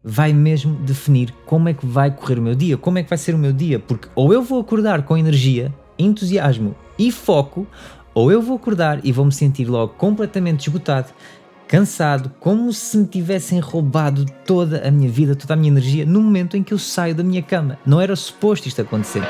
vai mesmo definir como é que vai correr o meu dia, como é que vai ser o meu dia, porque ou eu vou acordar com energia, entusiasmo e foco, ou eu vou acordar e vou-me sentir logo completamente esgotado, cansado, como se me tivessem roubado toda a minha vida, toda a minha energia, no momento em que eu saio da minha cama. Não era suposto isto acontecer.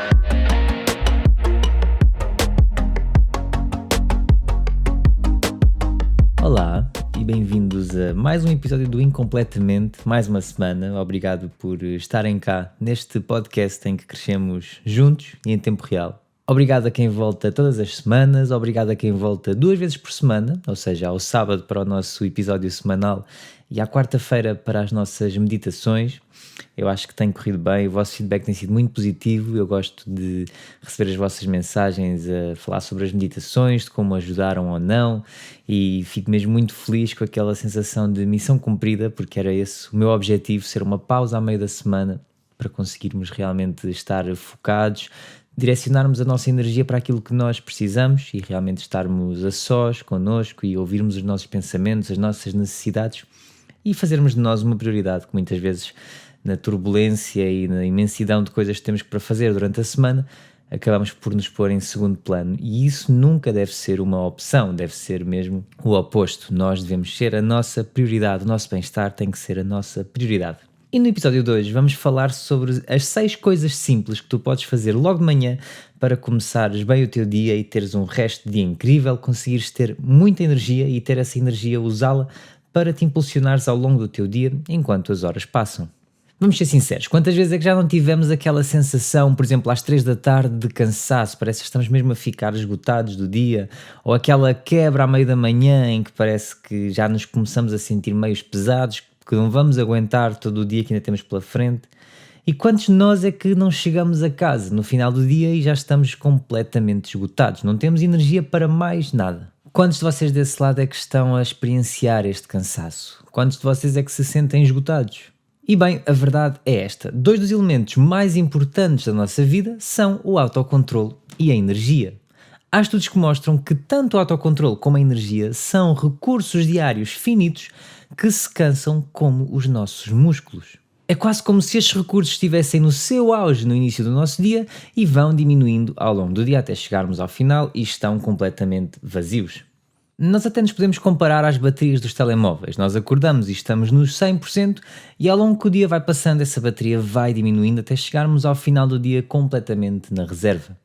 Olá e bem-vindos a mais um episódio do Incompletamente, mais uma semana. Obrigado por estarem cá neste podcast em que crescemos juntos e em tempo real. Obrigado a quem volta todas as semanas, obrigado a quem volta 2 vezes por semana, ou seja, ao sábado para o nosso episódio semanal e à quarta-feira para as nossas meditações. Eu acho que tem corrido bem, o vosso feedback tem sido muito positivo, eu gosto de receber as vossas mensagens a falar sobre as meditações, de como ajudaram ou não, e fico mesmo muito feliz com aquela sensação de missão cumprida, porque era esse o meu objetivo, ser uma pausa ao meio da semana para conseguirmos realmente estar focados, direcionarmos a nossa energia para aquilo que nós precisamos e realmente estarmos a sós connosco e ouvirmos os nossos pensamentos, as nossas necessidades e fazermos de nós uma prioridade, que muitas vezes na turbulência e na imensidão de coisas que temos para fazer durante a semana, acabamos por nos pôr em segundo plano. E isso nunca deve ser uma opção, deve ser mesmo o oposto. Nós devemos ser a nossa prioridade, o nosso bem-estar tem que ser a nossa prioridade. E no episódio de hoje vamos falar sobre as 6 coisas simples que tu podes fazer logo de manhã para começares bem o teu dia e teres um resto de dia incrível, conseguires ter muita energia e ter essa energia, usá-la para te impulsionares ao longo do teu dia enquanto as horas passam. Vamos ser sinceros, quantas vezes é que já não tivemos aquela sensação, por exemplo, às 3 da tarde de cansaço, parece que estamos mesmo a ficar esgotados do dia, ou aquela quebra à meio da manhã em que parece que já nos começamos a sentir meios pesados, que não vamos aguentar todo o dia que ainda temos pela frente. E quantos de nós é que não chegamos a casa no final do dia e já estamos completamente esgotados, não temos energia para mais nada? Quantos de vocês desse lado é que estão a experienciar este cansaço? Quantos de vocês é que se sentem esgotados? E bem, a verdade é esta, 2 dos elementos mais importantes da nossa vida são o autocontrole e a energia. Há estudos que mostram que tanto o autocontrole como a energia são recursos diários finitos que se cansam como os nossos músculos. É quase como se estes recursos estivessem no seu auge no início do nosso dia e vão diminuindo ao longo do dia até chegarmos ao final e estão completamente vazios. Nós até nos podemos comparar às baterias dos telemóveis. Nós acordamos e estamos nos 100% e ao longo que o dia vai passando essa bateria vai diminuindo até chegarmos ao final do dia completamente na reserva.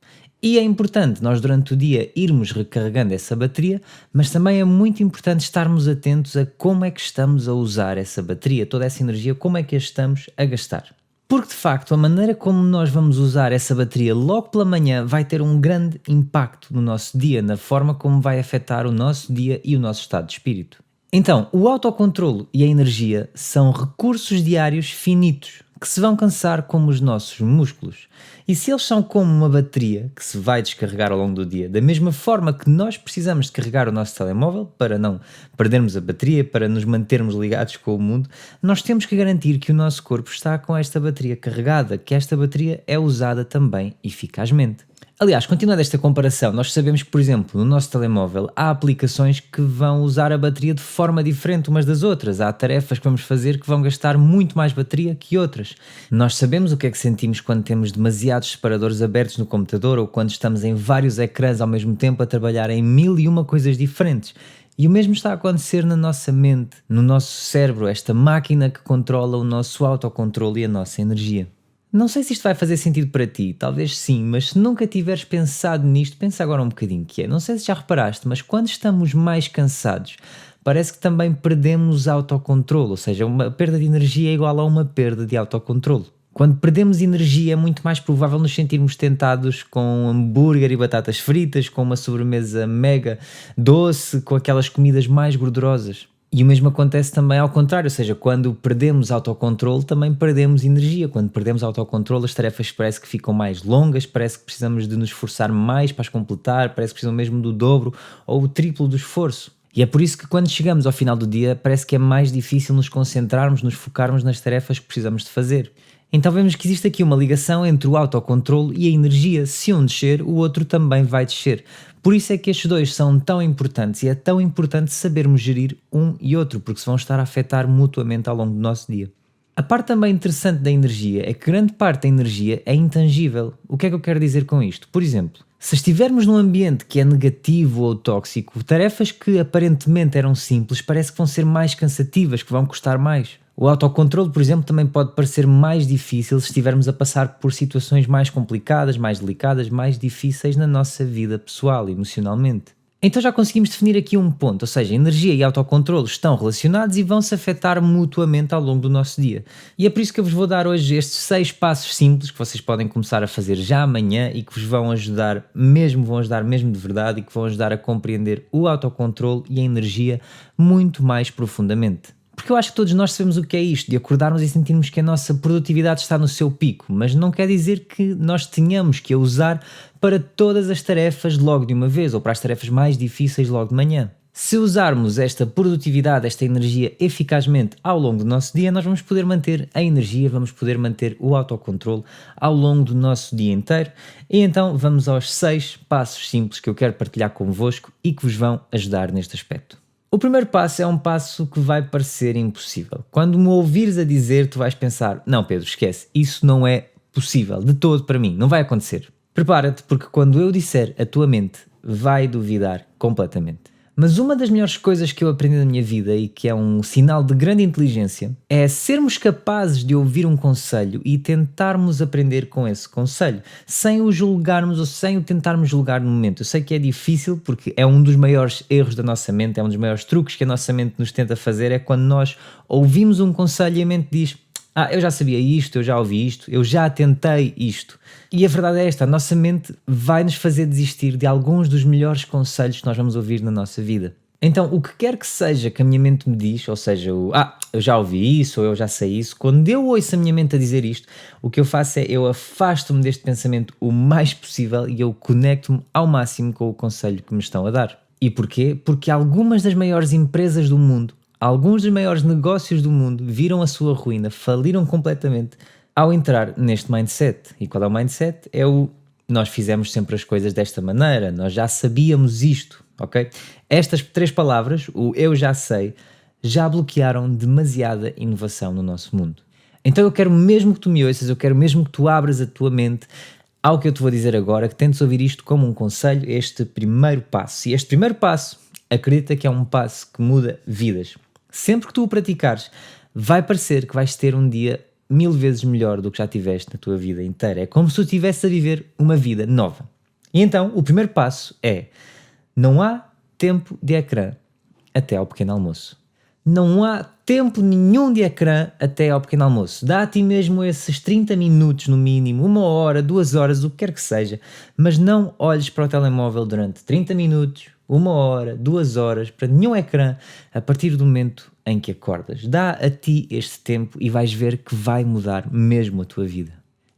E é importante nós durante o dia irmos recarregando essa bateria, mas também é muito importante estarmos atentos a como é que estamos a usar essa bateria, toda essa energia, como é que a estamos a gastar. Porque de facto a maneira como nós vamos usar essa bateria logo pela manhã vai ter um grande impacto no nosso dia, na forma como vai afetar o nosso dia e o nosso estado de espírito. Então, o autocontrolo e a energia são recursos diários finitos que se vão cansar como os nossos músculos. E se eles são como uma bateria que se vai descarregar ao longo do dia, da mesma forma que nós precisamos de carregar o nosso telemóvel para não perdermos a bateria, para nos mantermos ligados com o mundo, nós temos que garantir que o nosso corpo está com esta bateria carregada, que esta bateria é usada também eficazmente. Aliás, continuando esta comparação, nós sabemos que, por exemplo, no nosso telemóvel há aplicações que vão usar a bateria de forma diferente umas das outras. Há tarefas que vamos fazer que vão gastar muito mais bateria que outras. Nós sabemos o que é que sentimos quando temos demasiados separadores abertos no computador ou quando estamos em vários ecrãs ao mesmo tempo a trabalhar em 1001 coisas diferentes. E o mesmo está a acontecer na nossa mente, no nosso cérebro, esta máquina que controla o nosso autocontrole e a nossa energia. Não sei se isto vai fazer sentido para ti, talvez sim, mas se nunca tiveres pensado nisto, pensa agora um bocadinho que é. Não sei se já reparaste, mas quando estamos mais cansados, parece que também perdemos autocontrole, ou seja, uma perda de energia é igual a uma perda de autocontrole. Quando perdemos energia é muito mais provável nos sentirmos tentados com hambúrguer e batatas fritas, com uma sobremesa mega doce, com aquelas comidas mais gordurosas. E o mesmo acontece também ao contrário, ou seja, quando perdemos autocontrole também perdemos energia. Quando perdemos autocontrole as tarefas parece que ficam mais longas, parece que precisamos de nos esforçar mais para as completar, parece que precisam mesmo do dobro ou o triplo do esforço. E é por isso que quando chegamos ao final do dia parece que é mais difícil nos concentrarmos, nos focarmos nas tarefas que precisamos de fazer. Então vemos que existe aqui uma ligação entre o autocontrole e a energia. Se um descer, o outro também vai descer. Por isso é que estes dois são tão importantes e é tão importante sabermos gerir um e outro, porque se vão estar a afetar mutuamente ao longo do nosso dia. A parte também interessante da energia é que grande parte da energia é intangível. O que é que eu quero dizer com isto? Por exemplo, se estivermos num ambiente que é negativo ou tóxico, tarefas que aparentemente eram simples parece que vão ser mais cansativas, que vão custar mais. O autocontrole, por exemplo, também pode parecer mais difícil se estivermos a passar por situações mais complicadas, mais delicadas, mais difíceis na nossa vida pessoal, emocionalmente. Então já conseguimos definir aqui um ponto, ou seja, energia e autocontrole estão relacionados e vão-se afetar mutuamente ao longo do nosso dia. E é por isso que eu vos vou dar hoje estes 6 passos simples que vocês podem começar a fazer já amanhã e que vos vão ajudar mesmo de verdade e que vão ajudar a compreender o autocontrole e a energia muito mais profundamente. Porque eu acho que todos nós sabemos o que é isto, de acordarmos e sentirmos que a nossa produtividade está no seu pico, mas não quer dizer que nós tenhamos que a usar para todas as tarefas logo de uma vez, ou para as tarefas mais difíceis logo de manhã. Se usarmos esta produtividade, esta energia eficazmente ao longo do nosso dia, nós vamos poder manter a energia, vamos poder manter o autocontrole ao longo do nosso dia inteiro. E então vamos aos 6 passos simples que eu quero partilhar convosco e que vos vão ajudar neste aspecto. O primeiro passo é um passo que vai parecer impossível. Quando me ouvires a dizer, tu vais pensar, não Pedro, esquece, isso não é possível, de todo para mim, não vai acontecer. Prepara-te porque quando eu disser, a tua mente vai duvidar completamente. Mas uma das melhores coisas que eu aprendi na minha vida e que é um sinal de grande inteligência é sermos capazes de ouvir um conselho e tentarmos aprender com esse conselho, sem o julgarmos ou sem o tentarmos julgar no momento. Eu sei que é difícil porque é um dos maiores erros da nossa mente, é um dos maiores truques que a nossa mente nos tenta fazer, é quando nós ouvimos um conselho e a mente diz: eu já sabia isto, eu já ouvi isto, eu já tentei isto. E a verdade é esta, a nossa mente vai nos fazer desistir de alguns dos melhores conselhos que nós vamos ouvir na nossa vida. Então, o que quer que seja que a minha mente me diz, ou seja, eu já ouvi isso, ou eu já sei isso, quando eu ouço a minha mente a dizer isto, o que eu faço é, eu afasto-me deste pensamento o mais possível e eu conecto-me ao máximo com o conselho que me estão a dar. E porquê? Porque algumas das maiores empresas do mundo, alguns dos maiores negócios do mundo viram a sua ruína, faliram completamente ao entrar neste mindset. E qual é o mindset? Nós fizemos sempre as coisas desta maneira, nós já sabíamos isto, ok? Estas 3 palavras, o eu já sei, já bloquearam demasiada inovação no nosso mundo. Então eu quero mesmo que tu me ouças, eu quero mesmo que tu abras a tua mente ao que eu te vou dizer agora, que tentes ouvir isto como um conselho, este primeiro passo. E este primeiro passo, acredita que é um passo que muda vidas. Sempre que tu o praticares, vai parecer que vais ter um dia 1000 vezes melhor do que já tiveste na tua vida inteira. É como se tu estivesse a viver uma vida nova. E então, o primeiro passo é: não há tempo de ecrã até ao pequeno almoço. Não há tempo nenhum de ecrã até ao pequeno almoço. Dá a ti mesmo esses 30 minutos no mínimo, 1 hora, 2 horas, o que quer que seja, mas não olhes para o telemóvel durante 30 minutos, 1 hora, 2 horas, para nenhum ecrã, a partir do momento em que acordas. Dá a ti este tempo e vais ver que vai mudar mesmo a tua vida.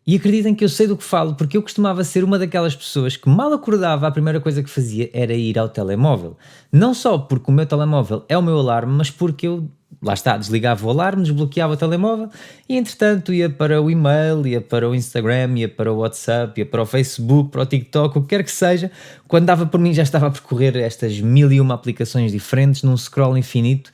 E acreditem que eu sei do que falo, porque eu costumava ser uma daquelas pessoas que mal acordava, a primeira coisa que fazia era ir ao telemóvel. Não só porque o meu telemóvel é o meu alarme, mas porque eu, lá está, desligava o alarme, desbloqueava o telemóvel e entretanto ia para o e-mail, ia para o Instagram, ia para o WhatsApp, ia para o Facebook, para o TikTok, o que quer que seja. Quando dava por mim já estava a percorrer estas 1001 aplicações diferentes num scroll infinito.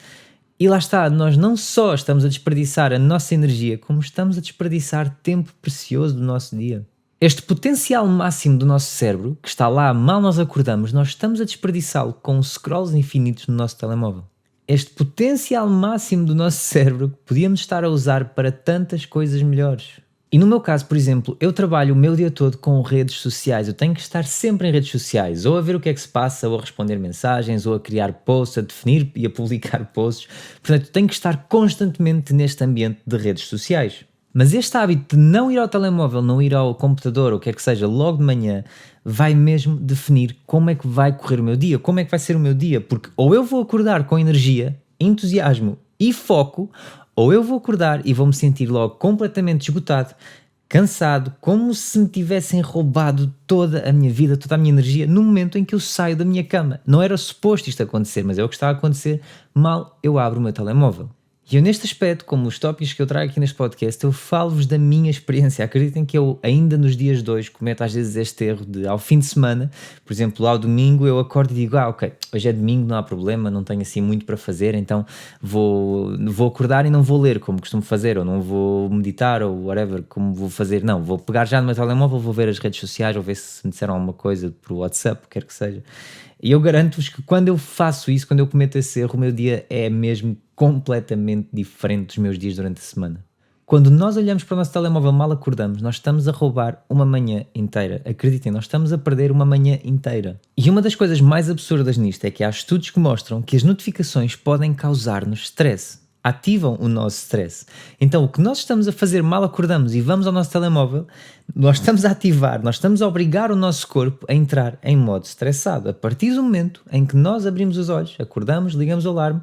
E lá está, nós não só estamos a desperdiçar a nossa energia, como estamos a desperdiçar tempo precioso do nosso dia. Este potencial máximo do nosso cérebro, que está lá mal nós acordamos, nós estamos a desperdiçá-lo com scrolls infinitos no nosso telemóvel. Este potencial máximo do nosso cérebro que podíamos estar a usar para tantas coisas melhores. E no meu caso, por exemplo, eu trabalho o meu dia todo com redes sociais. Eu tenho que estar sempre em redes sociais, ou a ver o que é que se passa, ou a responder mensagens, ou a criar posts, a definir e a publicar posts. Portanto, tenho que estar constantemente neste ambiente de redes sociais. Mas este hábito de não ir ao telemóvel, não ir ao computador, ou o que quer que seja, logo de manhã, vai mesmo definir como é que vai correr o meu dia, como é que vai ser o meu dia. Porque ou eu vou acordar com energia, entusiasmo e foco, ou eu vou acordar e vou-me sentir logo completamente esgotado, cansado, como se me tivessem roubado toda a minha vida, toda a minha energia, no momento em que eu saio da minha cama. Não era suposto isto acontecer, mas é o que está a acontecer mal eu abro o meu telemóvel. E eu neste aspecto, como os tópicos que eu trago aqui neste podcast, eu falo-vos da minha experiência. Acreditem que eu ainda nos dias de hoje cometo às vezes este erro de ao fim de semana, por exemplo, ao domingo eu acordo e digo, ok, hoje é domingo, não há problema, não tenho assim muito para fazer, então vou acordar e não vou ler como costumo fazer, ou não vou meditar, ou whatever, como vou fazer. Não, vou pegar já no meu telemóvel, vou ver as redes sociais, vou ver se me disseram alguma coisa por WhatsApp, quer que seja. E eu garanto-vos que quando eu faço isso, quando eu cometo esse erro, o meu dia é mesmo completamente diferente dos meus dias durante a semana. Quando nós olhamos para o nosso telemóvel mal acordamos, nós estamos a roubar uma manhã inteira. Acreditem, nós estamos a perder uma manhã inteira. E uma das coisas mais absurdas nisto é que há estudos que mostram que as notificações podem causar-nos stress. Ativam o nosso stress. Então, o que nós estamos a fazer mal acordamos e vamos ao nosso telemóvel, nós estamos a ativar, nós estamos a obrigar o nosso corpo a entrar em modo estressado. A partir do momento em que nós abrimos os olhos, acordamos, ligamos o alarme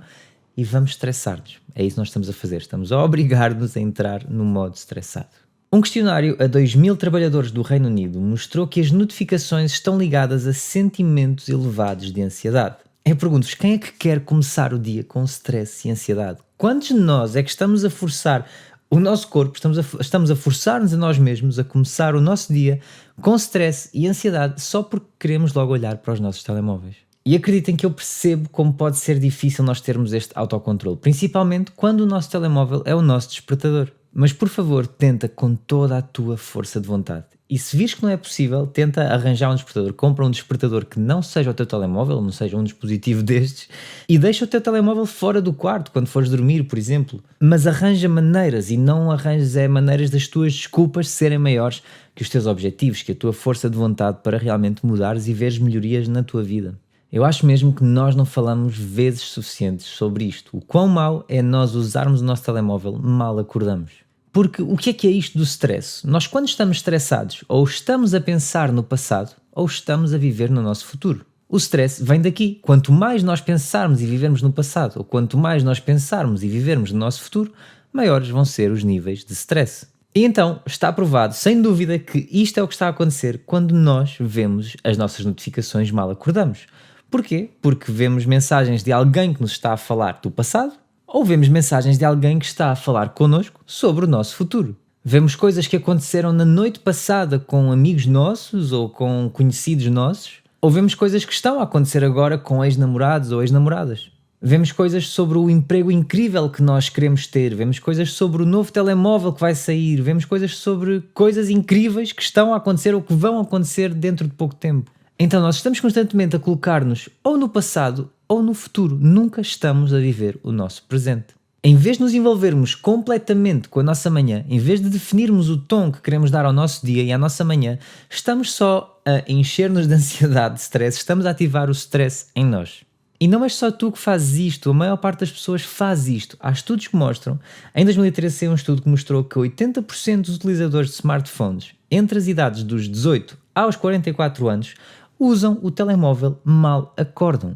e vamos estressar-nos. É isso que nós estamos a fazer. Estamos a obrigar-nos a entrar no modo estressado. Um questionário a 2.000 trabalhadores do Reino Unido mostrou que as notificações estão ligadas a sentimentos elevados de ansiedade. Eu pergunto-vos, quem é que quer começar o dia com stress e ansiedade? Quantos de nós é que estamos a forçar o nosso corpo, estamos a forçar-nos a nós mesmos a começar o nosso dia com stress e ansiedade só porque queremos logo olhar para os nossos telemóveis? E acreditem que eu percebo como pode ser difícil nós termos este autocontrole, principalmente quando o nosso telemóvel é o nosso despertador. Mas por favor, tenta com toda a tua força de vontade. E se vires que não é possível, tenta arranjar um despertador. Compra um despertador que não seja o teu telemóvel, não seja um dispositivo destes, e deixa o teu telemóvel fora do quarto, quando fores dormir, por exemplo. Mas arranja maneiras, e não arranjes maneiras das tuas desculpas serem maiores que os teus objetivos, que a tua força de vontade para realmente mudares e veres melhorias na tua vida. Eu acho mesmo que nós não falamos vezes suficientes sobre isto. O quão mau é nós usarmos o nosso telemóvel mal acordamos. Porque o que é isto do stress? Nós quando estamos estressados, ou estamos a pensar no passado, ou estamos a viver no nosso futuro. O stress vem daqui. Quanto mais nós pensarmos e vivermos no passado, ou quanto mais nós pensarmos e vivermos no nosso futuro, maiores vão ser os níveis de stress. E então, está provado, sem dúvida, que isto é o que está a acontecer quando nós vemos as nossas notificações mal acordamos. Porquê? Porque vemos mensagens de alguém que nos está a falar do passado, ou vemos mensagens de alguém que está a falar connosco sobre o nosso futuro. Vemos coisas que aconteceram na noite passada com amigos nossos ou com conhecidos nossos, ou vemos coisas que estão a acontecer agora com ex-namorados ou ex-namoradas. Vemos coisas sobre o emprego incrível que nós queremos ter, vemos coisas sobre o novo telemóvel que vai sair, vemos coisas sobre coisas incríveis que estão a acontecer ou que vão acontecer dentro de pouco tempo. Então nós estamos constantemente a colocar-nos ou no passado ou no futuro, nunca estamos a viver o nosso presente. Em vez de nos envolvermos completamente com a nossa manhã, em vez de definirmos o tom que queremos dar ao nosso dia e à nossa manhã, estamos só a encher-nos de ansiedade, de stress, estamos a ativar o stress em nós. E não és só tu que fazes isto, a maior parte das pessoas faz isto. Há estudos que mostram, em 2013 saiu um estudo que mostrou que 80% dos utilizadores de smartphones entre as idades dos 18 aos 44 anos usam o telemóvel mal acordam.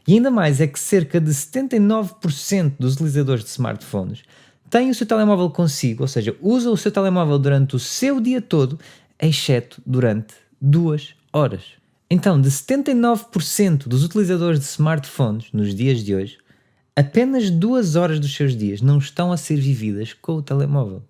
E ainda mais é que cerca de 79% dos utilizadores de smartphones têm o seu telemóvel consigo, ou seja, usam o seu telemóvel durante o seu dia todo, exceto durante 2 horas. Então, de 79% dos utilizadores de smartphones nos dias de hoje, apenas 2 horas dos seus dias não estão a ser vividas com o telemóvel.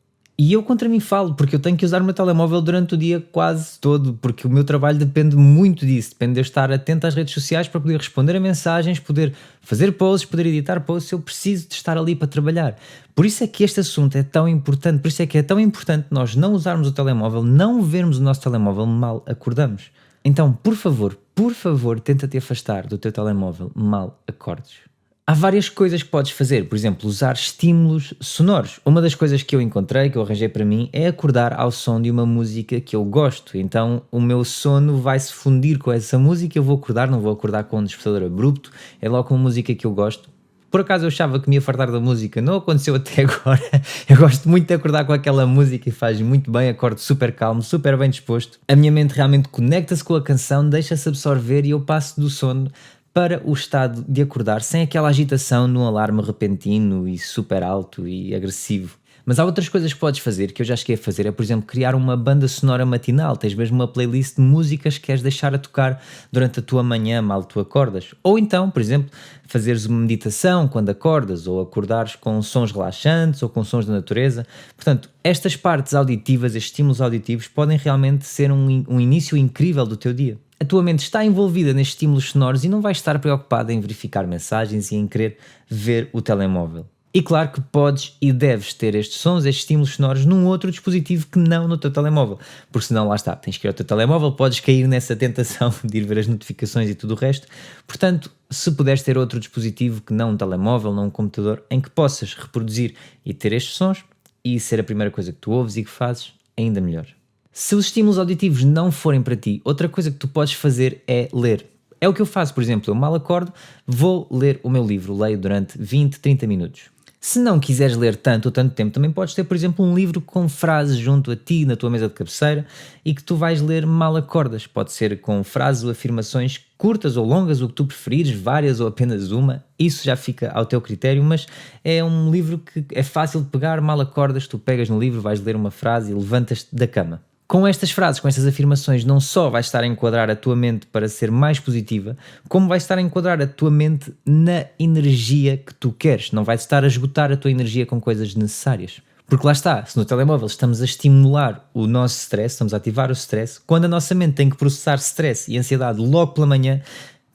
E eu contra mim falo, porque eu tenho que usar o meu telemóvel durante o dia quase todo, porque o meu trabalho depende muito disso, depende de eu estar atento às redes sociais para poder responder a mensagens, poder fazer posts, poder editar posts, eu preciso de estar ali para trabalhar. Por isso é que este assunto é tão importante, por isso é que é tão importante nós não usarmos o telemóvel, não vermos o nosso telemóvel mal acordamos. Então, por favor, tenta te afastar do teu telemóvel mal acordes. Há várias coisas que podes fazer, por exemplo, usar estímulos sonoros. Uma das coisas que eu encontrei, que eu arranjei para mim, é acordar ao som de uma música que eu gosto. Então o meu sono vai se fundir com essa música, eu vou acordar, não vou acordar com um despertador abrupto, é logo com uma música que eu gosto. Por acaso eu achava que me ia fartar da música, não aconteceu até agora. Eu gosto muito de acordar com aquela música e faz muito bem, acordo super calmo, super bem disposto. A minha mente realmente conecta-se com a canção, deixa-se absorver e eu passo do sono para o estado de acordar sem aquela agitação no alarme repentino e super alto e agressivo. Mas há outras coisas que podes fazer, que eu já cheguei a fazer, é por exemplo criar uma banda sonora matinal, tens mesmo uma playlist de músicas que queres deixar a tocar durante a tua manhã, mal tu acordas. Ou então, por exemplo, fazeres uma meditação quando acordas, ou acordares com sons relaxantes, ou com sons da natureza. Portanto, estas partes auditivas, estes estímulos auditivos, podem realmente ser um início incrível do teu dia. A tua mente está envolvida nestes estímulos sonoros e não vais estar preocupada em verificar mensagens e em querer ver o telemóvel. E claro que podes e deves ter estes sons, estes estímulos sonoros num outro dispositivo que não no teu telemóvel, porque senão lá está, tens que ir ao teu telemóvel, podes cair nessa tentação de ir ver as notificações e tudo o resto. Portanto, se puderes ter outro dispositivo que não um telemóvel, não um computador, em que possas reproduzir e ter estes sons e ser a primeira coisa que tu ouves e que fazes, ainda melhor. Se os estímulos auditivos não forem para ti, outra coisa que tu podes fazer é ler. É o que eu faço, por exemplo, eu mal acordo, vou ler o meu livro, leio durante 20, 30 minutos. Se não quiseres ler tanto ou tanto tempo, também podes ter, por exemplo, um livro com frases junto a ti, na tua mesa de cabeceira, e que tu vais ler mal acordas. Pode ser com frases ou afirmações curtas ou longas, o que tu preferires, várias ou apenas uma, isso já fica ao teu critério, mas é um livro que é fácil de pegar, mal acordas, tu pegas no livro, vais ler uma frase e levantas-te da cama. Com estas frases, com estas afirmações, não só vais estar a enquadrar a tua mente para ser mais positiva, como vais estar a enquadrar a tua mente na energia que tu queres. Não vais estar a esgotar a tua energia com coisas desnecessárias. Porque lá está, se no telemóvel estamos a estimular o nosso stress, estamos a ativar o stress, quando a nossa mente tem que processar stress e ansiedade logo pela manhã,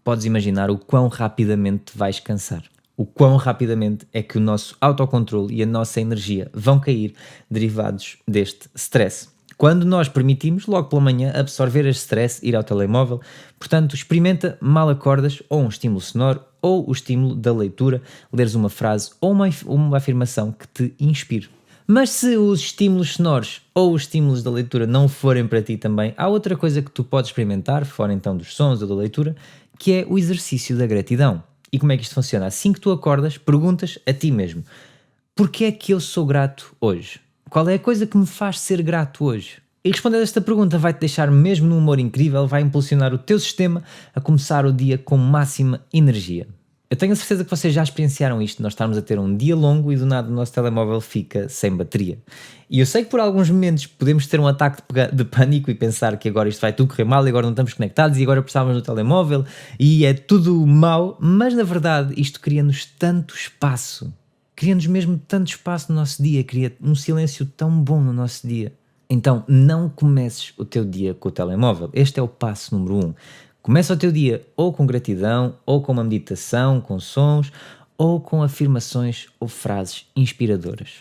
podes imaginar o quão rapidamente te vais cansar. O quão rapidamente é que o nosso autocontrole e a nossa energia vão cair derivados deste stress. Quando nós permitimos, logo pela manhã, absorver este stress, ir ao telemóvel, portanto, experimenta mal acordas ou um estímulo sonoro ou o estímulo da leitura, leres uma frase ou uma afirmação que te inspire. Mas se os estímulos sonoros ou os estímulos da leitura não forem para ti também, há outra coisa que tu podes experimentar, fora então dos sons ou da leitura, que é o exercício da gratidão. E como é que isto funciona? Assim que tu acordas, perguntas a ti mesmo: porquê é que eu sou grato hoje? Qual é a coisa que me faz ser grato hoje? E responder a esta pergunta vai-te deixar mesmo num humor incrível, vai impulsionar o teu sistema a começar o dia com máxima energia. Eu tenho a certeza que vocês já experienciaram isto, nós estarmos a ter um dia longo e do nada o nosso telemóvel fica sem bateria. E eu sei que por alguns momentos podemos ter um ataque de pânico e pensar que agora isto vai tudo correr mal e agora não estamos conectados e agora precisávamos do telemóvel e é tudo mau, mas na verdade isto cria-nos tanto espaço. Cria-nos mesmo tanto espaço no nosso dia, cria um silêncio tão bom no nosso dia. Então, não comeces o teu dia com o telemóvel. Este é o passo número 1. Começa o teu dia ou com gratidão, ou com uma meditação, com sons, ou com afirmações ou frases inspiradoras.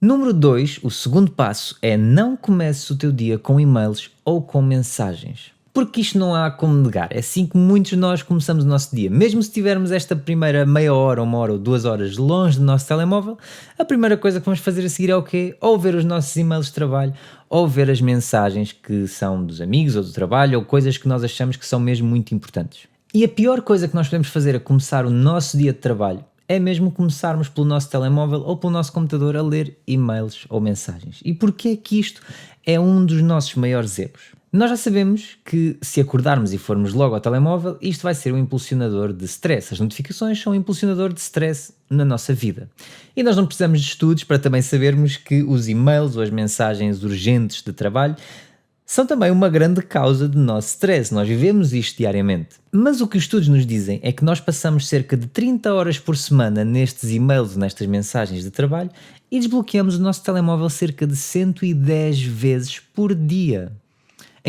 Número 2, o segundo passo é não comeces o teu dia com e-mails ou com mensagens. Porque isto não há como negar, é assim que muitos de nós começamos o nosso dia. Mesmo se tivermos esta primeira meia hora, 1 hora ou 2 horas longe do nosso telemóvel, a primeira coisa que vamos fazer a seguir é o quê? Ou ver os nossos e-mails de trabalho, ou ver as mensagens que são dos amigos ou do trabalho, ou coisas que nós achamos que são mesmo muito importantes. E a pior coisa que nós podemos fazer a começar o nosso dia de trabalho é mesmo começarmos pelo nosso telemóvel ou pelo nosso computador a ler e-mails ou mensagens. E porquê que isto é um dos nossos maiores erros? Nós já sabemos que se acordarmos e formos logo ao telemóvel, isto vai ser um impulsionador de stress. As notificações são um impulsionador de stress na nossa vida. E nós não precisamos de estudos para também sabermos que os e-mails ou as mensagens urgentes de trabalho são também uma grande causa de nosso stress. Nós vivemos isto diariamente. Mas o que os estudos nos dizem é que nós passamos cerca de 30 horas por semana nestes e-mails, nestas mensagens de trabalho e desbloqueamos o nosso telemóvel cerca de 110 vezes por dia.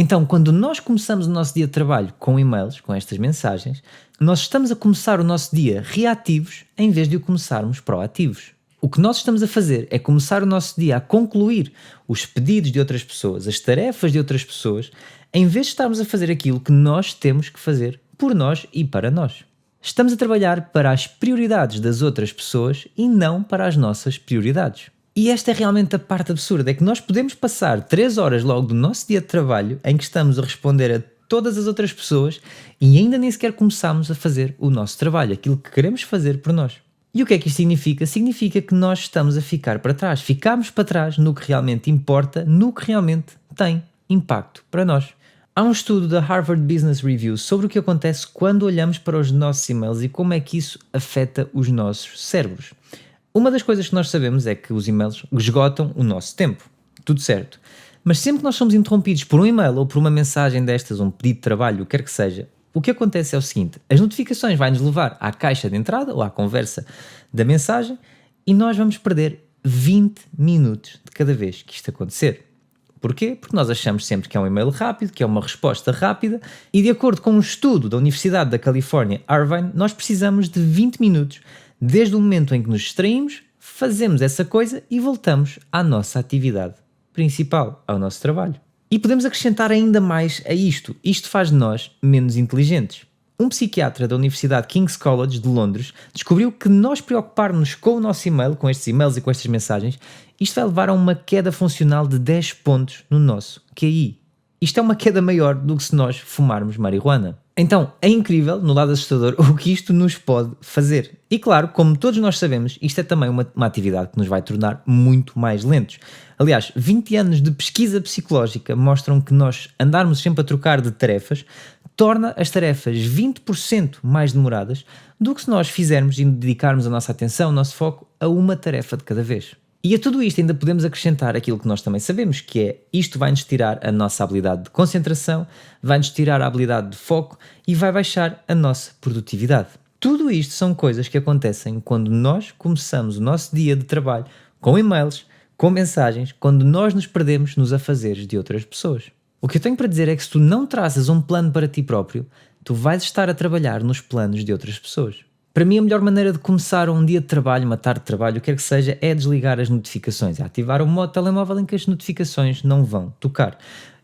Então, quando nós começamos o nosso dia de trabalho com e-mails, com estas mensagens, nós estamos a começar o nosso dia reativos em vez de o começarmos proativos. O que nós estamos a fazer é começar o nosso dia a concluir os pedidos de outras pessoas, as tarefas de outras pessoas, em vez de estarmos a fazer aquilo que nós temos que fazer por nós e para nós. Estamos a trabalhar para as prioridades das outras pessoas e não para as nossas prioridades. E esta é realmente a parte absurda, é que nós podemos passar 3 horas logo do nosso dia de trabalho em que estamos a responder a todas as outras pessoas e ainda nem sequer começamos a fazer o nosso trabalho, aquilo que queremos fazer por nós. E o que é que isto significa? Significa que nós estamos a ficar para trás. Ficamos para trás no que realmente importa, no que realmente tem impacto para nós. Há um estudo da Harvard Business Review sobre o que acontece quando olhamos para os nossos e-mails e como é que isso afeta os nossos cérebros. Uma das coisas que nós sabemos é que os e-mails esgotam o nosso tempo. Tudo certo. Mas sempre que nós somos interrompidos por um e-mail ou por uma mensagem destas, um pedido de trabalho, o que quer que seja, o que acontece é o seguinte: as notificações vão nos levar à caixa de entrada ou à conversa da mensagem e nós vamos perder 20 minutos de cada vez que isto acontecer. Porquê? Porque nós achamos sempre que é um e-mail rápido, que é uma resposta rápida, e de acordo com um estudo da Universidade da Califórnia, Irvine, nós precisamos de 20 minutos desde o momento em que nos distraímos, fazemos essa coisa e voltamos à nossa atividade principal, ao nosso trabalho. E podemos acrescentar ainda mais a isto. Isto faz de nós menos inteligentes. Um psiquiatra da Universidade King's College de Londres descobriu que nós preocupar-nos com o nosso e-mail, com estes e-mails e com estas mensagens, isto vai levar a uma queda funcional de 10 pontos no nosso QI. Isto é uma queda maior do que se nós fumarmos marihuana. Então, é incrível, no lado assustador, o que isto nos pode fazer. E claro, como todos nós sabemos, isto é também uma atividade que nos vai tornar muito mais lentos. Aliás, 20 anos de pesquisa psicológica mostram que nós andarmos sempre a trocar de tarefas torna as tarefas 20% mais demoradas do que se nós fizermos e dedicarmos a nossa atenção, o nosso foco a uma tarefa de cada vez. E a tudo isto ainda podemos acrescentar aquilo que nós também sabemos, que é isto vai-nos tirar a nossa habilidade de concentração, vai-nos tirar a habilidade de foco e vai baixar a nossa produtividade. Tudo isto são coisas que acontecem quando nós começamos o nosso dia de trabalho com e-mails, com mensagens, quando nós nos perdemos nos afazeres de outras pessoas. O que eu tenho para dizer é que se tu não traças um plano para ti próprio, tu vais estar a trabalhar nos planos de outras pessoas. Para mim, a melhor maneira de começar um dia de trabalho, uma tarde de trabalho, o que quer que seja, é desligar as notificações, é ativar o modo telemóvel em que as notificações não vão tocar.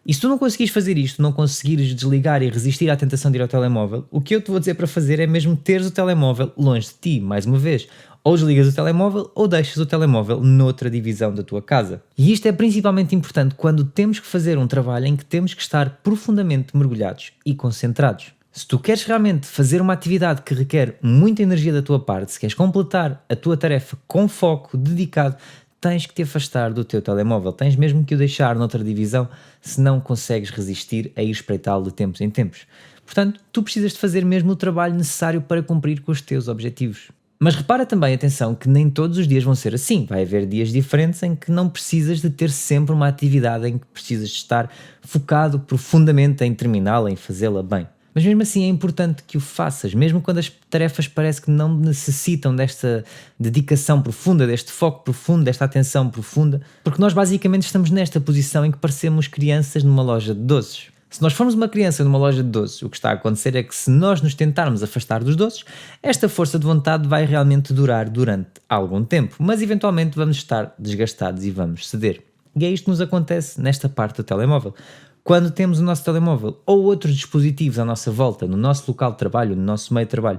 E se tu não conseguires fazer isto, não conseguires desligar e resistir à tentação de ir ao telemóvel, o que eu te vou dizer para fazer é mesmo teres o telemóvel longe de ti, mais uma vez. Ou desligas o telemóvel ou deixas o telemóvel noutra divisão da tua casa. E isto é principalmente importante quando temos que fazer um trabalho em que temos que estar profundamente mergulhados e concentrados. Se tu queres realmente fazer uma atividade que requer muita energia da tua parte, se queres completar a tua tarefa com foco, dedicado, tens que te afastar do teu telemóvel, tens mesmo que o deixar noutra divisão, se não consegues resistir a ir espreitá-lo de tempos em tempos. Portanto, tu precisas de fazer mesmo o trabalho necessário para cumprir com os teus objetivos. Mas repara também, atenção, que nem todos os dias vão ser assim. Vai haver dias diferentes em que não precisas de ter sempre uma atividade em que precisas de estar focado profundamente em terminá-la, em fazê-la bem. Mas mesmo assim é importante que o faças, mesmo quando as tarefas parece que não necessitam desta dedicação profunda, deste foco profundo, desta atenção profunda, porque nós basicamente estamos nesta posição em que parecemos crianças numa loja de doces. Se nós formos uma criança numa loja de doces, o que está a acontecer é que se nós nos tentarmos afastar dos doces, esta força de vontade vai realmente durar durante algum tempo, mas eventualmente vamos estar desgastados e vamos ceder. E é isto que nos acontece nesta parte do telemóvel. Quando temos o nosso telemóvel ou outros dispositivos à nossa volta, no nosso local de trabalho, no nosso meio de trabalho,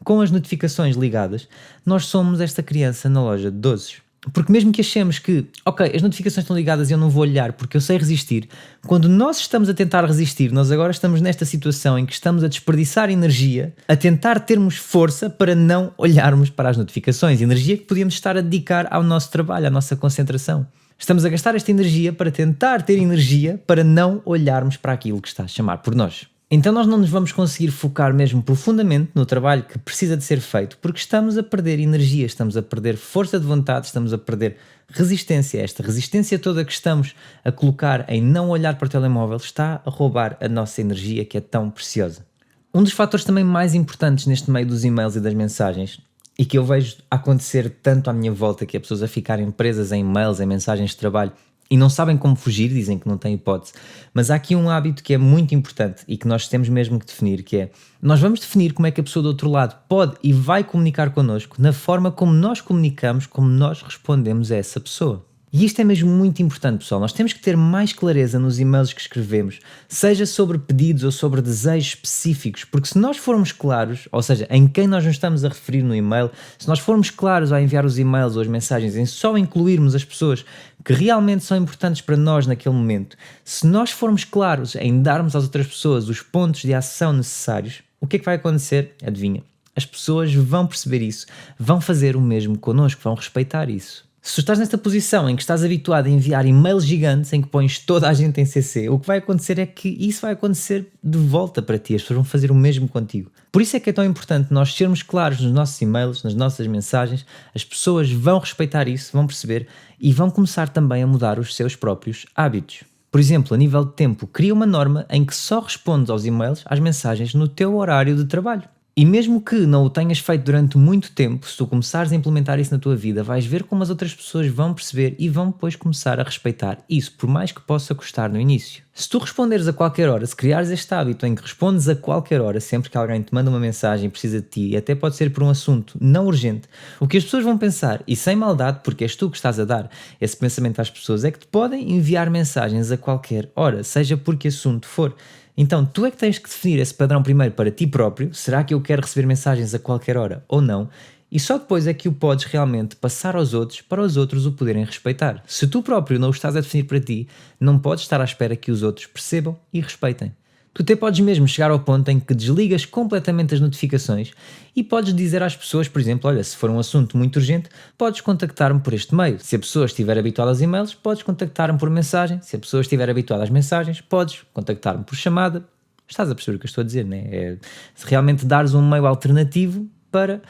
com as notificações ligadas, nós somos esta criança na loja de doces. Porque mesmo que achemos que, ok, as notificações estão ligadas e eu não vou olhar porque eu sei resistir, quando nós estamos a tentar resistir, nós agora estamos nesta situação em que estamos a desperdiçar energia, a tentar termos força para não olharmos para as notificações, energia que podíamos estar a dedicar ao nosso trabalho, à nossa concentração. Estamos a gastar esta energia para tentar ter energia para não olharmos para aquilo que está a chamar por nós. Então nós não nos vamos conseguir focar mesmo profundamente no trabalho que precisa de ser feito porque estamos a perder energia, estamos a perder força de vontade, estamos a perder resistência. Esta resistência toda que estamos a colocar em não olhar para o telemóvel está a roubar a nossa energia que é tão preciosa. Um dos fatores também mais importantes neste meio dos e-mails e das mensagens e que eu vejo acontecer tanto à minha volta, que é pessoas a ficarem presas em e-mails, em mensagens de trabalho e não sabem como fugir, dizem que não têm hipótese. Mas há aqui um hábito que é muito importante e que nós temos mesmo que definir, que é, nós vamos definir como é que a pessoa do outro lado pode e vai comunicar connosco na forma como nós comunicamos, como nós respondemos a essa pessoa. E isto é mesmo muito importante, pessoal. Nós temos que ter mais clareza nos e-mails que escrevemos, seja sobre pedidos ou sobre desejos específicos, porque se nós formos claros, ou seja, em quem nós nos estamos a referir no e-mail, se nós formos claros ao enviar os e-mails ou as mensagens em só incluirmos as pessoas que realmente são importantes para nós naquele momento, se nós formos claros em darmos às outras pessoas os pontos de ação necessários, o que é que vai acontecer? Adivinha? As pessoas vão perceber isso, vão fazer o mesmo connosco, vão respeitar isso. Se tu estás nesta posição em que estás habituado a enviar e-mails gigantes em que pões toda a gente em CC, o que vai acontecer é que isso vai acontecer de volta para ti, as pessoas vão fazer o mesmo contigo. Por isso é que é tão importante nós sermos claros nos nossos e-mails, nas nossas mensagens, as pessoas vão respeitar isso, vão perceber e vão começar também a mudar os seus próprios hábitos. Por exemplo, a nível de tempo, cria uma norma em que só respondes aos e-mails, às mensagens, no teu horário de trabalho. E mesmo que não o tenhas feito durante muito tempo, se tu começares a implementar isso na tua vida, vais ver como as outras pessoas vão perceber e vão depois começar a respeitar isso, por mais que possa custar no início. Se tu responderes a qualquer hora, se criares este hábito em que respondes a qualquer hora, sempre que alguém te manda uma mensagem e precisa de ti, e até pode ser por um assunto não urgente, o que as pessoas vão pensar, e sem maldade, porque és tu que estás a dar esse pensamento às pessoas, é que te podem enviar mensagens a qualquer hora, seja por que assunto for. Então, tu é que tens que definir esse padrão primeiro para ti próprio, será que eu quero receber mensagens a qualquer hora ou não, e só depois é que o podes realmente passar aos outros para os outros o poderem respeitar. Se tu próprio não o estás a definir para ti, não podes estar à espera que os outros percebam e respeitem. Tu até podes mesmo chegar ao ponto em que desligas completamente as notificações e podes dizer às pessoas, por exemplo, olha, se for um assunto muito urgente, podes contactar-me por este meio. Se a pessoa estiver habituada aos e-mails, podes contactar-me por mensagem. Se a pessoa estiver habituada às mensagens, podes contactar-me por chamada. Estás a perceber o que eu estou a dizer, não é? É se realmente dares um meio alternativo para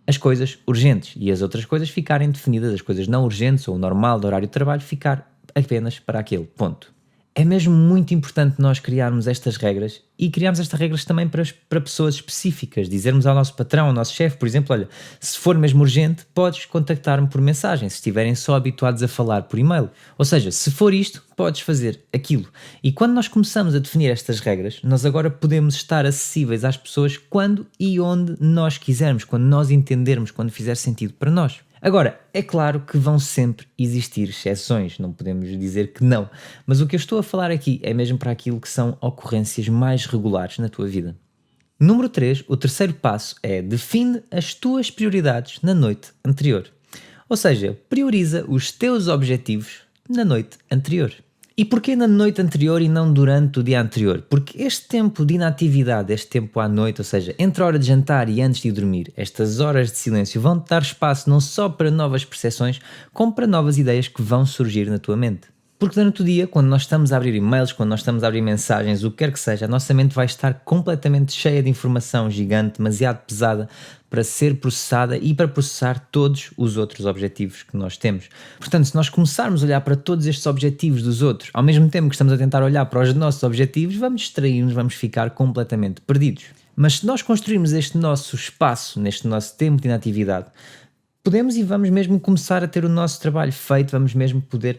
as coisas urgentes e as outras coisas ficarem definidas, as coisas não urgentes ou o normal do horário de trabalho ficar apenas para aquele ponto. É mesmo muito importante nós criarmos estas regras e criarmos estas regras também para pessoas específicas. Dizermos ao nosso patrão, ao nosso chefe, por exemplo, olha, se for mesmo urgente, podes contactar-me por mensagem, se estiverem só habituados a falar por e-mail. Ou seja, se for isto, podes fazer aquilo. E quando nós começamos a definir estas regras, nós agora podemos estar acessíveis às pessoas quando e onde nós quisermos, quando nós entendermos, quando fizer sentido para nós. Agora, é claro que vão sempre existir exceções, não podemos dizer que não, mas o que eu estou a falar aqui é mesmo para aquilo que são ocorrências mais regulares na tua vida. Número 3, o terceiro passo é define as tuas prioridades na noite anterior. Ou seja, prioriza os teus objetivos na noite anterior. E porquê na noite anterior e não durante o dia anterior? Porque este tempo de inatividade, este tempo à noite, ou seja, entre a hora de jantar e antes de dormir, estas horas de silêncio vão-te dar espaço não só para novas percepções, como para novas ideias que vão surgir na tua mente. Porque durante o dia, quando nós estamos a abrir e-mails, quando nós estamos a abrir mensagens, o que quer que seja, a nossa mente vai estar completamente cheia de informação gigante, demasiado pesada para ser processada e para processar todos os outros objetivos que nós temos. Portanto, se nós começarmos a olhar para todos estes objetivos dos outros, ao mesmo tempo que estamos a tentar olhar para os nossos objetivos, vamos distrair-nos, vamos ficar completamente perdidos. Mas se nós construirmos este nosso espaço, neste nosso tempo de inatividade, podemos e vamos mesmo começar a ter o nosso trabalho feito, vamos mesmo poder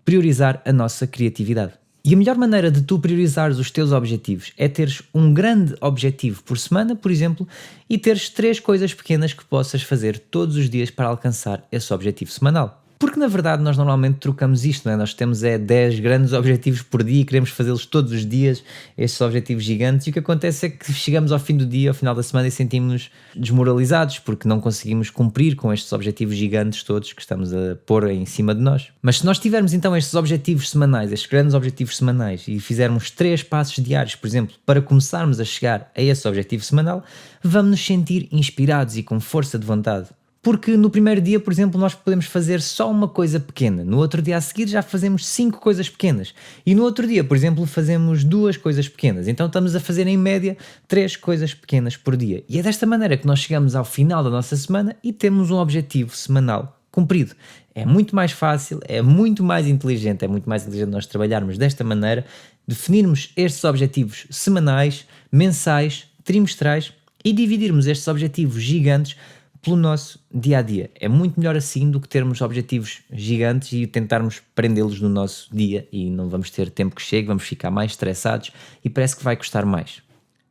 priorizar a nossa criatividade. E a melhor maneira de tu priorizares os teus objetivos é teres um grande objetivo por semana, por exemplo, e teres 3 coisas pequenas que possas fazer todos os dias para alcançar esse objetivo semanal. Porque na verdade nós normalmente trocamos isto, não é? Nós temos 10 grandes objetivos por dia e queremos fazê-los todos os dias, estes objetivos gigantes, e o que acontece é que chegamos ao fim do dia, ao final da semana, e sentimos-nos desmoralizados porque não conseguimos cumprir com estes objetivos gigantes todos que estamos a pôr em cima de nós. Mas se nós tivermos então estes objetivos semanais, estes grandes objetivos semanais, e fizermos 3 passos diários, por exemplo, para começarmos a chegar a esse objetivo semanal, vamos nos sentir inspirados e com força de vontade. Porque no primeiro dia, por exemplo, nós podemos fazer só uma coisa pequena. No outro dia a seguir já fazemos 5 coisas pequenas. E no outro dia, por exemplo, fazemos 2 coisas pequenas. Então estamos a fazer em média 3 coisas pequenas por dia. E é desta maneira que nós chegamos ao final da nossa semana e temos um objetivo semanal cumprido. É muito mais fácil, é muito mais inteligente nós trabalharmos desta maneira, definirmos estes objetivos semanais, mensais, trimestrais e dividirmos estes objetivos gigantes pelo nosso dia-a-dia. É muito melhor assim do que termos objetivos gigantes e tentarmos prendê-los no nosso dia e não vamos ter tempo que chegue, vamos ficar mais estressados e parece que vai custar mais.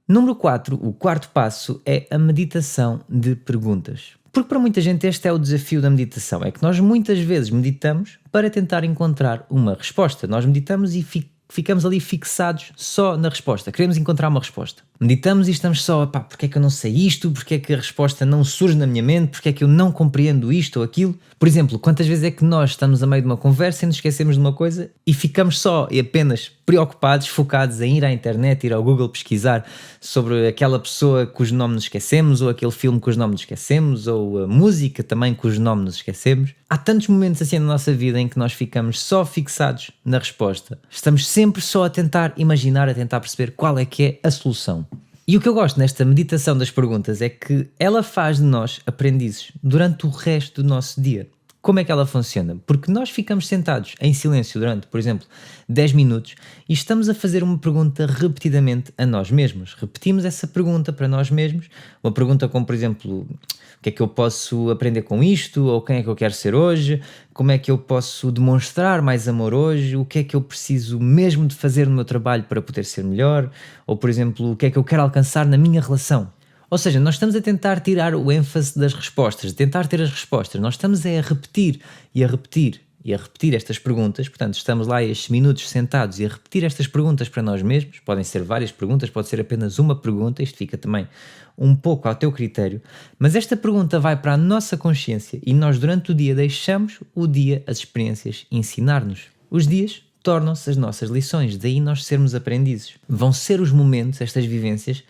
Número 4, o quarto passo é a meditação de perguntas. Porque para muita gente este é o desafio da meditação, é que nós muitas vezes meditamos para tentar encontrar uma resposta. Nós meditamos e ficamos ali fixados só na resposta, queremos encontrar uma resposta. Meditamos e estamos só, porque é que eu não sei isto, porque é que a resposta não surge na minha mente, porque é que eu não compreendo isto ou aquilo. Por exemplo, quantas vezes é que nós estamos a meio de uma conversa e nos esquecemos de uma coisa e ficamos só e apenas preocupados, focados em ir à internet, ir ao Google pesquisar sobre aquela pessoa cujo nome nos esquecemos, ou aquele filme cujo nome nos esquecemos, ou a música também cujo nome nos esquecemos. Há tantos momentos assim na nossa vida em que nós ficamos só fixados na resposta. Estamos sempre só a tentar imaginar, a tentar perceber qual é que é a solução. E o que eu gosto nesta meditação das perguntas é que ela faz de nós aprendizes durante o resto do nosso dia. Como é que ela funciona? Porque nós ficamos sentados em silêncio durante, por exemplo, 10 minutos e estamos a fazer uma pergunta repetidamente a nós mesmos. Repetimos essa pergunta para nós mesmos, uma pergunta como, por exemplo, o que é que eu posso aprender com isto? Ou quem é que eu quero ser hoje? Como é que eu posso demonstrar mais amor hoje? O que é que eu preciso mesmo de fazer no meu trabalho para poder ser melhor? Ou, por exemplo, o que é que eu quero alcançar na minha relação? Ou seja, nós estamos a tentar tirar o ênfase das respostas, a tentar ter as respostas. Nós estamos a repetir e a repetir e a repetir estas perguntas. Portanto, estamos lá estes minutos sentados e a repetir estas perguntas para nós mesmos. Podem ser várias perguntas, pode ser apenas uma pergunta. Isto fica também um pouco ao teu critério. Mas esta pergunta vai para a nossa consciência e nós durante o dia deixamos o dia, as experiências, ensinar-nos. Os dias tornam-se as nossas lições, daí nós sermos aprendizes. Vão ser os momentos, estas vivências,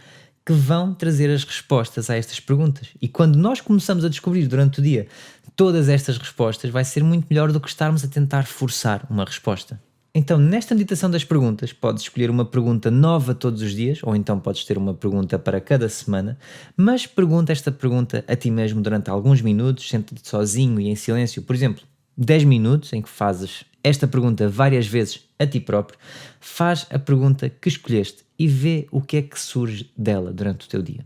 que vão trazer as respostas a estas perguntas. E quando nós começamos a descobrir durante o dia todas estas respostas, vai ser muito melhor do que estarmos a tentar forçar uma resposta. Então, nesta meditação das perguntas, podes escolher uma pergunta nova todos os dias, ou então podes ter uma pergunta para cada semana, mas pergunta esta pergunta a ti mesmo durante alguns minutos, senta-te sozinho e em silêncio, por exemplo, 10 minutos em que fazes esta pergunta várias vezes a ti próprio, faz a pergunta que escolheste e vê o que é que surge dela durante o teu dia.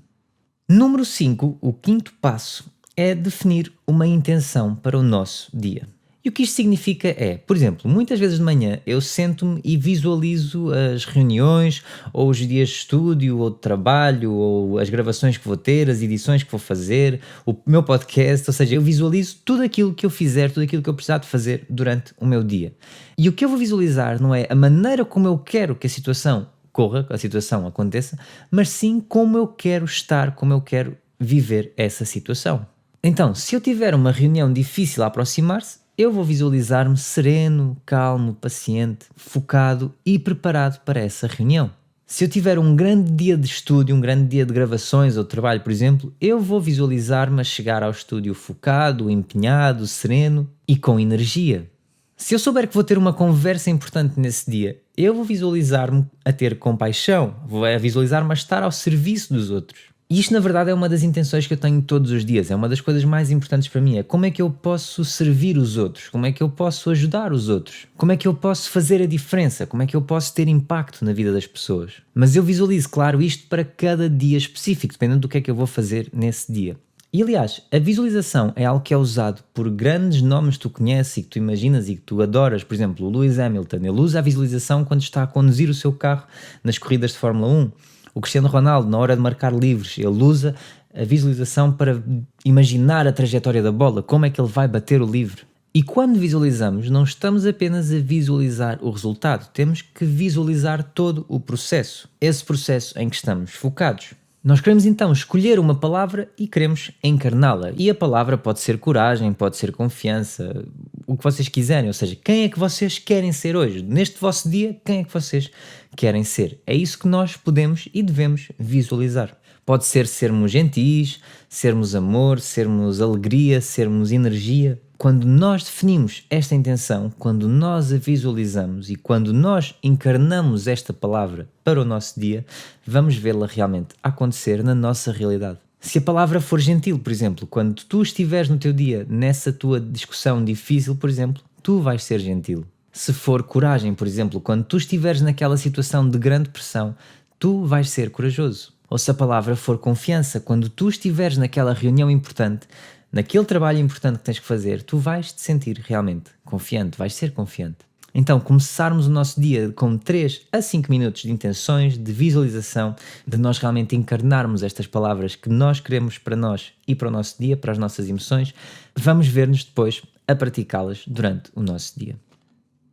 Número 5, o quinto passo, é definir uma intenção para o nosso dia. E o que isto significa é, por exemplo, muitas vezes de manhã eu sento-me e visualizo as reuniões, ou os dias de estúdio, ou de trabalho, ou as gravações que vou ter, as edições que vou fazer, o meu podcast, ou seja, eu visualizo tudo aquilo que eu fizer, tudo aquilo que eu precisar de fazer durante o meu dia. E o que eu vou visualizar não é a maneira como eu quero que a situação corra, a situação aconteça, mas sim como eu quero estar, como eu quero viver essa situação. Então, se eu tiver uma reunião difícil a aproximar-se, eu vou visualizar-me sereno, calmo, paciente, focado e preparado para essa reunião. Se eu tiver um grande dia de estúdio, um grande dia de gravações ou de trabalho, por exemplo, eu vou visualizar-me a chegar ao estúdio focado, empenhado, sereno e com energia. Se eu souber que vou ter uma conversa importante nesse dia, eu vou visualizar-me a ter compaixão, vou visualizar-me a estar ao serviço dos outros. E isto, na verdade, é uma das intenções que eu tenho todos os dias, é uma das coisas mais importantes para mim, é como é que eu posso servir os outros, como é que eu posso ajudar os outros, como é que eu posso fazer a diferença, como é que eu posso ter impacto na vida das pessoas. Mas eu visualizo, claro, isto para cada dia específico, dependendo do que é que eu vou fazer nesse dia. E aliás, a visualização é algo que é usado por grandes nomes que tu conheces e que tu imaginas e que tu adoras. Por exemplo, o Lewis Hamilton, ele usa a visualização quando está a conduzir o seu carro nas corridas de Fórmula 1. O Cristiano Ronaldo, na hora de marcar livres, ele usa a visualização para imaginar a trajetória da bola, como é que ele vai bater o livre. E quando visualizamos, não estamos apenas a visualizar o resultado, temos que visualizar todo o processo, esse processo em que estamos focados. Nós queremos então escolher uma palavra e queremos encarná-la. E a palavra pode ser coragem, pode ser confiança, o que vocês quiserem. Ou seja, quem é que vocês querem ser hoje? Neste vosso dia, quem é que vocês querem ser? É isso que nós podemos e devemos visualizar. Pode ser sermos gentis, sermos amor, sermos alegria, sermos energia. Quando nós definimos esta intenção, quando nós a visualizamos e quando nós encarnamos esta palavra para o nosso dia, vamos vê-la realmente acontecer na nossa realidade. Se a palavra for gentil, por exemplo, quando tu estiveres no teu dia nessa tua discussão difícil, por exemplo, tu vais ser gentil. Se for coragem, por exemplo, quando tu estiveres naquela situação de grande pressão, tu vais ser corajoso. Ou se a palavra for confiança, quando tu estiveres naquela reunião importante, naquele trabalho importante que tens que fazer, tu vais te sentir realmente confiante, vais ser confiante. Então, começarmos o nosso dia com 3 a 5 minutos de intenções, de visualização, de nós realmente encarnarmos estas palavras que nós queremos para nós e para o nosso dia, para as nossas emoções, vamos ver-nos depois a praticá-las durante o nosso dia.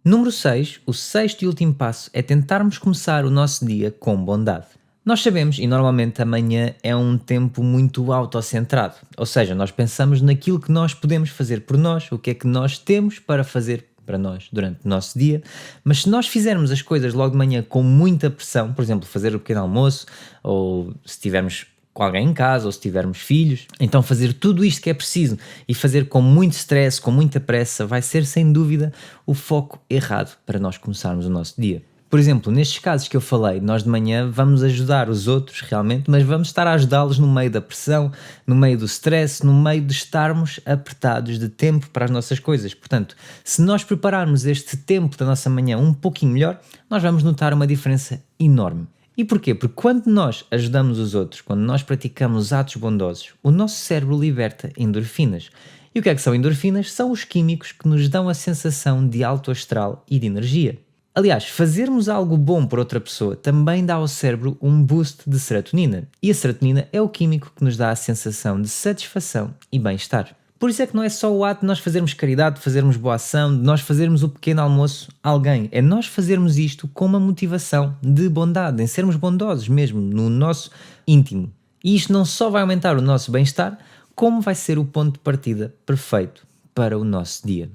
Número 6, o sexto e último passo é tentarmos começar o nosso dia com bondade. Nós sabemos, e normalmente amanhã é um tempo muito autocentrado, ou seja, nós pensamos naquilo que nós podemos fazer por nós, o que é que nós temos para fazer para nós durante o nosso dia, mas se nós fizermos as coisas logo de manhã com muita pressão, por exemplo, fazer o pequeno almoço, ou se tivermos com alguém em casa, ou se tivermos filhos, então fazer tudo isto que é preciso e fazer com muito stress, com muita pressa, vai ser sem dúvida o foco errado para nós começarmos o nosso dia. Por exemplo, nestes casos que eu falei, nós de manhã vamos ajudar os outros realmente, mas vamos estar a ajudá-los no meio da pressão, no meio do stress, no meio de estarmos apertados de tempo para as nossas coisas. Portanto, se nós prepararmos este tempo da nossa manhã um pouquinho melhor, nós vamos notar uma diferença enorme. E porquê? Porque quando nós ajudamos os outros, quando nós praticamos atos bondosos, o nosso cérebro liberta endorfinas. E o que é que são endorfinas? São os químicos que nos dão a sensação de alto astral e de energia. Aliás, fazermos algo bom por outra pessoa também dá ao cérebro um boost de serotonina. E a serotonina é o químico que nos dá a sensação de satisfação e bem-estar. Por isso é que não é só o ato de nós fazermos caridade, de fazermos boa ação, de nós fazermos o pequeno almoço a alguém. É nós fazermos isto com uma motivação de bondade, em sermos bondosos mesmo, no nosso íntimo. E isto não só vai aumentar o nosso bem-estar, como vai ser o ponto de partida perfeito para o nosso dia.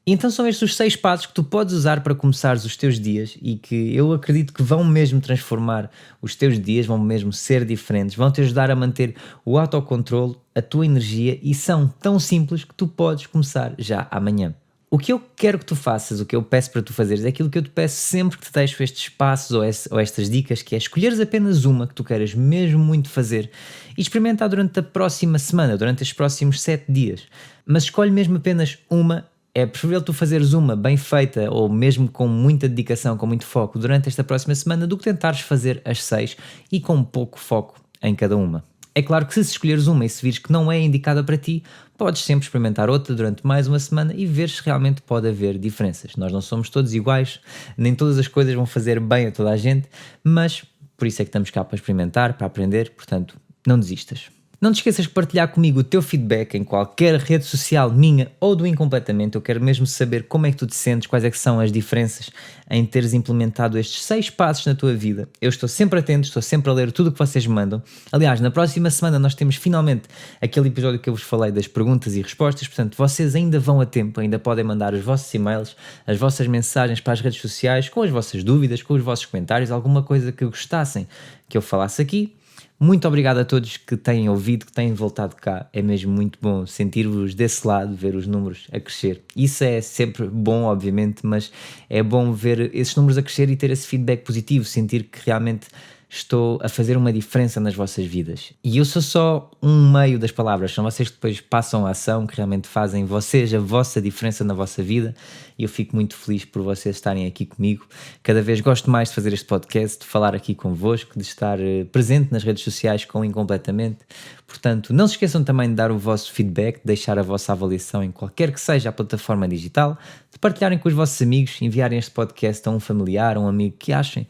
Então são estes os 6 passos que tu podes usar para começares os teus dias e que eu acredito que vão mesmo transformar os teus dias, vão mesmo ser diferentes, vão te ajudar a manter o autocontrole, a tua energia e são tão simples que tu podes começar já amanhã. O que eu quero que tu faças, o que eu peço para tu fazeres, é aquilo que eu te peço sempre que te deixo estes passos ou estas dicas, que é escolheres apenas uma que tu queiras mesmo muito fazer e experimentar durante a próxima semana, durante estes próximos 7 dias. Mas escolhe mesmo apenas uma. É preferível tu fazeres uma bem feita ou mesmo com muita dedicação, com muito foco durante esta próxima semana do que tentares fazer as 6 e com pouco foco em cada uma. É claro que se escolheres uma e se vires que não é indicada para ti, podes sempre experimentar outra durante mais uma semana e ver se realmente pode haver diferenças. Nós não somos todos iguais, nem todas as coisas vão fazer bem a toda a gente, mas por isso é que estamos cá para experimentar, para aprender, portanto, não desistas. Não te esqueças de partilhar comigo o teu feedback em qualquer rede social minha ou do Incompletamente. Eu quero mesmo saber como é que tu te sentes, quais é que são as diferenças em teres implementado estes 6 passos na tua vida. Eu estou sempre atento, estou sempre a ler tudo o que vocês me mandam. Aliás, na próxima semana nós temos finalmente aquele episódio que eu vos falei das perguntas e respostas, portanto vocês ainda vão a tempo, ainda podem mandar os vossos e-mails, as vossas mensagens para as redes sociais, com as vossas dúvidas, com os vossos comentários, alguma coisa que gostassem que eu falasse aqui. Muito obrigado a todos que têm ouvido, que têm voltado cá. É mesmo muito bom sentir-vos desse lado, ver os números a crescer. Isso é sempre bom, obviamente, mas é bom ver esses números a crescer e ter esse feedback positivo, sentir que realmente estou a fazer uma diferença nas vossas vidas. E eu sou só um meio das palavras, são vocês que depois passam a ação, que realmente fazem vocês a vossa diferença na vossa vida, e eu fico muito feliz por vocês estarem aqui comigo. Cada vez gosto mais de fazer este podcast, de falar aqui convosco, de estar presente nas redes sociais com Incompletamente. Portanto, não se esqueçam também de dar o vosso feedback, de deixar a vossa avaliação em qualquer que seja a plataforma digital, de partilharem com os vossos amigos, enviarem este podcast a um familiar, a um amigo que achem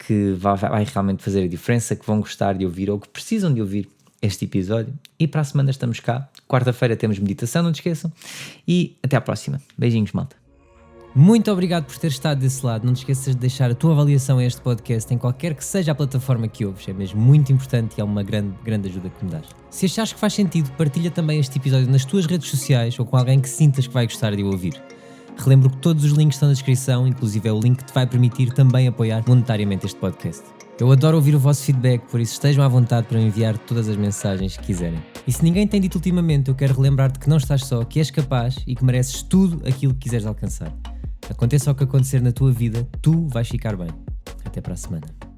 que vai realmente fazer a diferença, que vão gostar de ouvir ou que precisam de ouvir este episódio. E para a semana estamos cá. Quarta-feira temos meditação, não te esqueçam. E até à próxima. Beijinhos, malta. Muito obrigado por ter estado desse lado. Não te esqueças de deixar a tua avaliação a este podcast em qualquer que seja a plataforma que ouves. É mesmo muito importante e é uma grande ajuda que me dás. Se achares que faz sentido, partilha também este episódio nas tuas redes sociais ou com alguém que sintas que vai gostar de o ouvir. Relembro que todos os links estão na descrição, inclusive é o link que te vai permitir também apoiar monetariamente este podcast. Eu adoro ouvir o vosso feedback, por isso estejam à vontade para me enviar todas as mensagens que quiserem. E se ninguém tem dito ultimamente, eu quero relembrar-te que não estás só, que és capaz e que mereces tudo aquilo que quiseres alcançar. Aconteça o que acontecer na tua vida, tu vais ficar bem. Até para a semana.